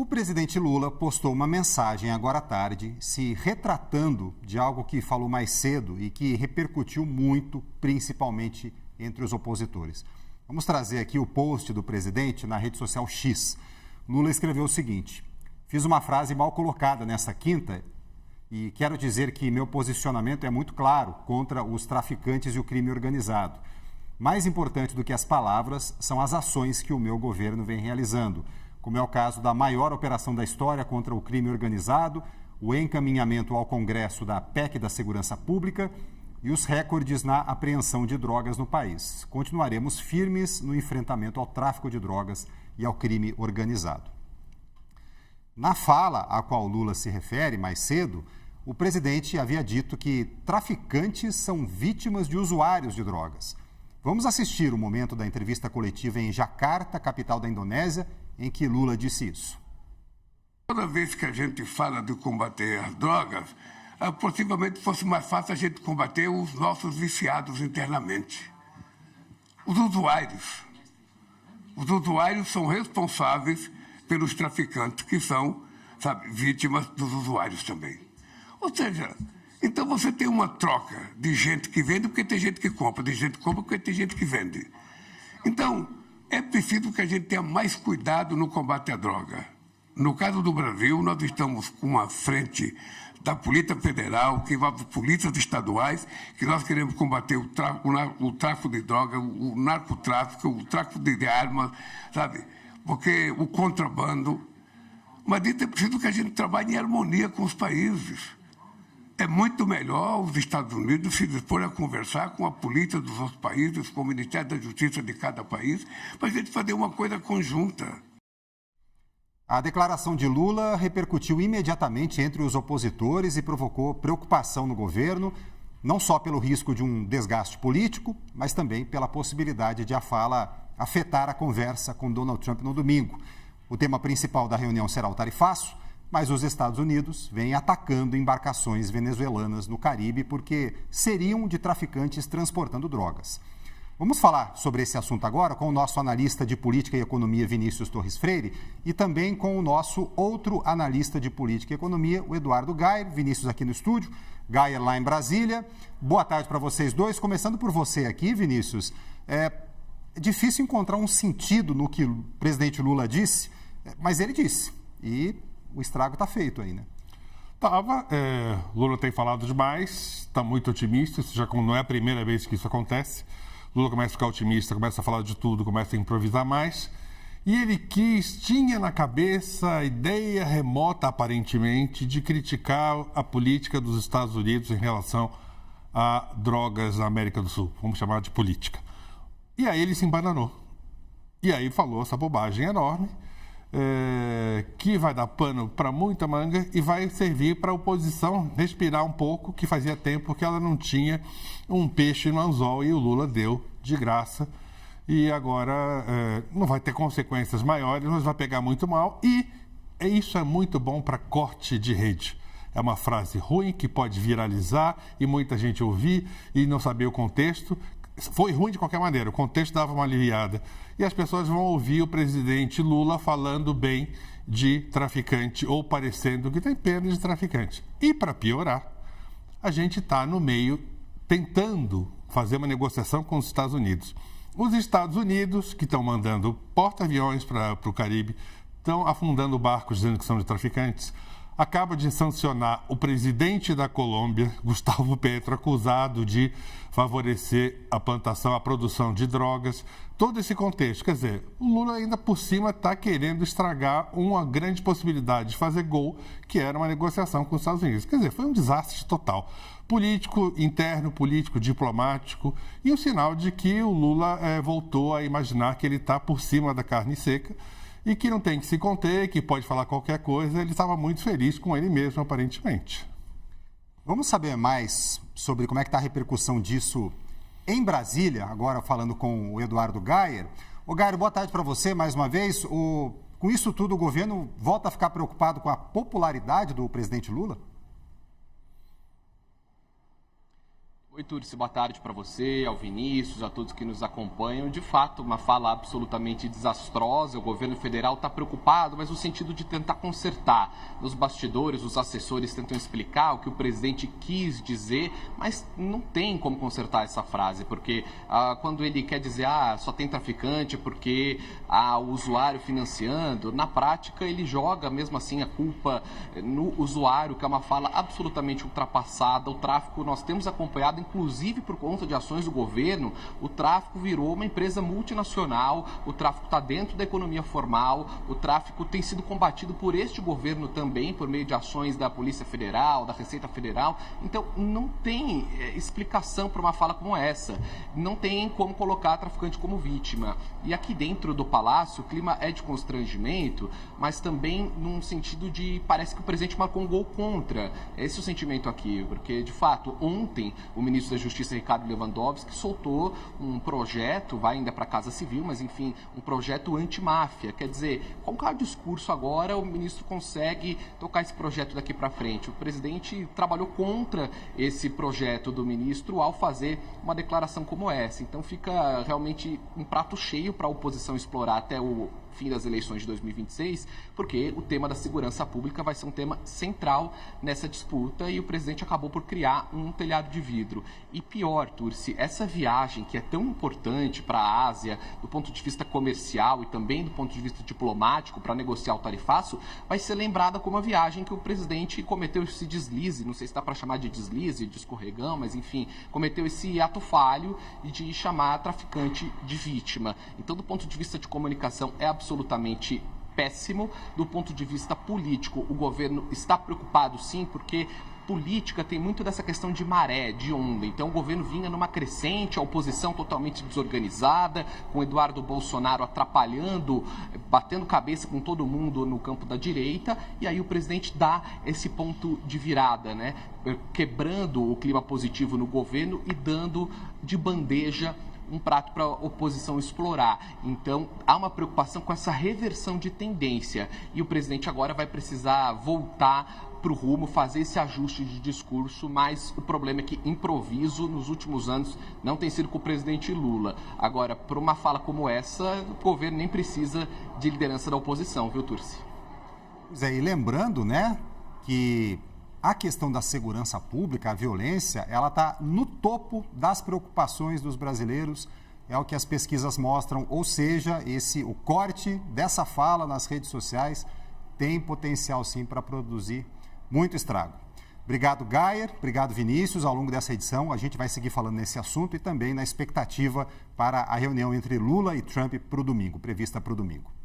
O presidente Lula postou uma mensagem agora à tarde se retratando de algo que falou mais cedo e que repercutiu muito, principalmente entre os opositores. Vamos trazer aqui o post do presidente na rede social X. Lula escreveu o seguinte: fiz uma frase mal colocada nessa quinta e quero dizer que meu posicionamento é muito claro contra os traficantes e o crime organizado. Mais importante do que as palavras são as ações que o meu governo vem realizando, como é o caso da maior operação da história contra o crime organizado, o encaminhamento ao Congresso da PEC da Segurança Pública e os recordes na apreensão de drogas no país. Continuaremos firmes no enfrentamento ao tráfico de drogas e ao crime organizado. Na fala a qual Lula se refere mais cedo, o presidente havia dito que traficantes são vítimas de usuários de drogas. Vamos assistir o momento da entrevista coletiva em Jakarta, capital da Indonésia, em que Lula disse isso. Toda vez que a gente fala de combater as drogas, possivelmente fosse mais fácil a gente combater os nossos viciados internamente. Os usuários. Os usuários são responsáveis pelos traficantes, que são, vítimas dos usuários também. Ou seja, então você tem uma troca de gente que vende porque tem gente que compra, de gente que compra porque tem gente que vende. Então, é preciso que a gente tenha mais cuidado no combate à droga. No caso do Brasil, nós estamos com uma frente da Polícia Federal, que envolve polícias estaduais, que nós queremos combater o tráfico de droga, o narcotráfico, o tráfico de armas, porque o contrabando. Mas isso é preciso que a gente trabalhe em harmonia com os países. É muito melhor os Estados Unidos se dispor a conversar com a polícia dos outros países, com o Ministério da Justiça de cada país, para a gente fazer uma coisa conjunta. A declaração de Lula repercutiu imediatamente entre os opositores e provocou preocupação no governo, não só pelo risco de um desgaste político, mas também pela possibilidade de a fala afetar a conversa com Donald Trump no domingo. O tema principal da reunião será o tarifaço, mas os Estados Unidos vêm atacando embarcações venezuelanas no Caribe porque seriam de traficantes transportando drogas. Vamos falar sobre esse assunto agora com o nosso analista de política e economia, Vinícius Torres Freire, e também com o nosso outro analista de política e economia, o Eduardo Gayer. Vinícius aqui no estúdio, Gayer lá em Brasília. Boa tarde para vocês dois. Começando por você aqui, Vinícius. É difícil encontrar um sentido no que o presidente Lula disse, mas ele disse. E o estrago está feito aí, né? Lula tem falado demais, está muito otimista, isso já não é a primeira vez que isso acontece. Lula começa a ficar otimista, começa a falar de tudo, começa a improvisar mais. E ele tinha na cabeça a ideia remota, aparentemente, de criticar a política dos Estados Unidos em relação a drogas na América do Sul. Vamos chamar de política. E aí ele se embananou. E aí falou essa bobagem enorme, que vai dar pano para muita manga e vai servir para a oposição respirar um pouco, que fazia tempo que ela não tinha um peixe no anzol e o Lula deu de graça. E agora não vai ter consequências maiores, mas vai pegar muito mal. E isso é muito bom para corte de rede. É uma frase ruim que pode viralizar e muita gente ouvir e não saber o contexto. Foi ruim de qualquer maneira, o contexto dava uma aliviada. E as pessoas vão ouvir o presidente Lula falando bem de traficante ou parecendo que tem pena de traficante. E para piorar, a gente está no meio tentando fazer uma negociação com os Estados Unidos. Os Estados Unidos, que estão mandando porta-aviões para o Caribe, estão afundando barcos dizendo que são de traficantes, acaba de sancionar o presidente da Colômbia, Gustavo Petro, acusado de favorecer a plantação, a produção de drogas. Todo esse contexto, quer dizer, o Lula ainda por cima está querendo estragar uma grande possibilidade de fazer gol, que era uma negociação com os Estados Unidos. Quer dizer, foi um desastre total. Político interno, político diplomático, e um sinal de que o Lula voltou a imaginar que ele está por cima da carne seca e que não tem que se conter, que pode falar qualquer coisa. Ele estava muito feliz com ele mesmo, aparentemente. Vamos saber mais sobre como é que está a repercussão disso em Brasília, agora falando com o Eduardo Gayer. Ô Gayer, boa tarde para você mais uma vez. Com isso tudo, o governo volta a ficar preocupado com a popularidade do presidente Lula? Oi, Turci, boa tarde para você, ao Vinícius, a todos que nos acompanham. De fato, uma fala absolutamente desastrosa. O governo federal está preocupado, mas no sentido de tentar consertar. Nos bastidores, os assessores tentam explicar o que o presidente quis dizer, mas não tem como consertar essa frase, porque quando ele quer dizer só tem traficante porque há o usuário financiando, na prática ele joga mesmo assim a culpa no usuário, que é uma fala absolutamente ultrapassada. O tráfico nós temos acompanhado, inclusive por conta de ações do governo, o tráfico virou uma empresa multinacional, o tráfico está dentro da economia formal, o tráfico tem sido combatido por este governo também, por meio de ações da Polícia Federal, da Receita Federal. Então, não tem explicação para uma fala como essa. Não tem como colocar traficante como vítima. E aqui dentro do Palácio, o clima é de constrangimento, mas também num sentido de parece que o presidente marcou um gol contra. Esse é o sentimento aqui, porque, de fato, ontem o ministro da Justiça, Ricardo Lewandowski, soltou um projeto, vai ainda para a Casa Civil, mas enfim, um projeto anti-máfia. Quer dizer, com qual discurso agora o ministro consegue tocar esse projeto daqui para frente? O presidente trabalhou contra esse projeto do ministro ao fazer uma declaração como essa. Então fica realmente um prato cheio para a oposição explorar até o fim das eleições de 2026, porque o tema da segurança pública vai ser um tema central nessa disputa e o presidente acabou por criar um telhado de vidro. E pior, Turci, essa viagem que é tão importante para a Ásia, do ponto de vista comercial e também do ponto de vista diplomático, para negociar o tarifaço, vai ser lembrada como a viagem que o presidente cometeu esse deslize, não sei se dá para chamar de deslize, de escorregão, mas enfim, cometeu esse ato falho de chamar traficante de vítima. Então, do ponto de vista de comunicação, é absolutamente péssimo. Do ponto de vista político, o governo está preocupado sim, porque política tem muito dessa questão de maré, de onda. Então o governo vinha numa crescente, a oposição totalmente desorganizada, com Eduardo Bolsonaro atrapalhando, batendo cabeça com todo mundo no campo da direita, e aí o presidente dá esse ponto de virada, né? Quebrando o clima positivo no governo e dando de bandeja um prato para a oposição explorar. Então, há uma preocupação com essa reversão de tendência. E o presidente agora vai precisar voltar para o rumo, fazer esse ajuste de discurso, mas o problema é que improviso nos últimos anos não tem sido com o presidente Lula. Agora, por uma fala como essa, o governo nem precisa de liderança da oposição, viu, Turci? Pois é, e lembrando, né, que a questão da segurança pública, a violência, ela está no topo das preocupações dos brasileiros, é o que as pesquisas mostram, ou seja, o corte dessa fala nas redes sociais tem potencial sim para produzir muito estrago. Obrigado, Gayer, obrigado, Vinícius. Ao longo dessa edição, a gente vai seguir falando nesse assunto e também na expectativa para a reunião entre Lula e Trump para o domingo, prevista para o domingo.